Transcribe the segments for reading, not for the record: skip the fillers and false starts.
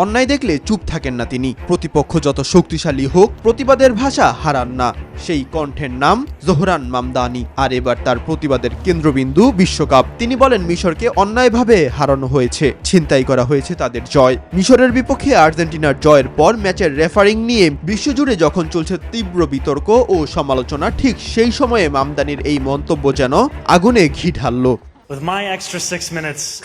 অন্যায় দেখলে চুপ থাকেন না তিনি। প্রতিপক্ষ যত শক্তিশালী হোক প্রতিবাদের ভাষা হারান না। সেই কণ্ঠের নাম জোহরান মামদানি। আর এবার তার প্রতিবাদের কেন্দ্রবিন্দু বিশ্বকাপ। তিনি বলেন মিশরকে অন্যায়ভাবে হারানো হয়েছে, ছিনতাই করা হয়েছে তাদের জয়। মিশরের বিপক্ষে আর্জেন্টিনার জয়ের পর ম্যাচের রেফারিং নিয়ে বিশ্বজুড়ে যখন চলছে তীব্র বিতর্ক ও সমালোচনা, ঠিক সেই সময়ে মামদানির এই মন্তব্য যেন আগুনে ঘি ঢালল।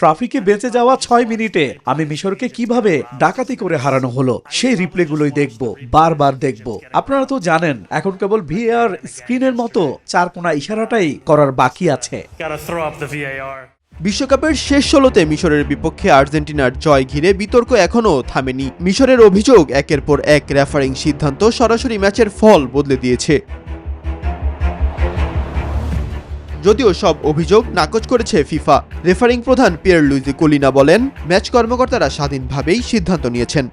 ট্রাফিকে বেঁচে যাওয়া 6 মিনিটে আমি মিশরকে কিভাবে ডাকাতি করে হারানো হলো সেই রিপ্লেগুলোই দেখব, বারবার দেখব। আপনারা তো জানেন এখন কেবল ভিএআর স্ক্রিনের মতো চারকোনা ইশারাটাই করার বাকি আছে। বিশ্বকাপের শেষ 16তে মিশরের বিপক্ষে আর্জেন্টিনার জয় ঘিরে বিতর্ক এখনও থামেনি। মিশরের অভিযোগ, একের পর এক রেফারিং সিদ্ধান্ত সরাসরি ম্যাচের ফল বদলে দিয়েছে। যদিও সব অভিযোগ নাকচ করেছে ফিফা। রেফারিং প্রধান পিয়েরলুইজি কোলিনা বলেন, ম্যাচ কর্মকর্তারা স্বাধীনভাবেই সিদ্ধান্ত নিয়েছেন।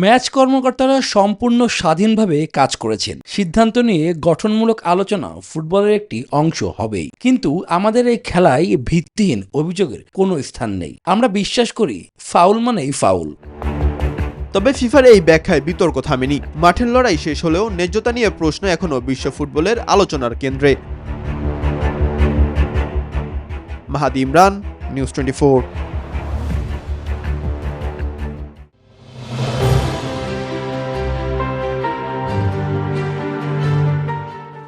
ম্যাচ কর্মকর্তারা সম্পূর্ণ স্বাধীনভাবে কাজ করেছেন। সিদ্ধান্ত নিয়ে গঠনমূলক আলোচনা ফুটবলের একটি অংশ হবেই, কিন্তু আমাদের এই খেলায় ভিত্তিহীন অভিযোগের কোনো স্থান নেই। আমরা বিশ্বাস করি ফাউল মানেই ফাউল। তবে ফিফার এই ব্যাখ্যায় বিতর্ক থামেনি। মাঠের লড়াই শেষ হলেও ন্যায্যতা নিয়ে প্রশ্ন এখনও বিশ্ব ফুটবলের আলোচনার কেন্দ্রে। মাহাদি ইমরান, নিউজ 24।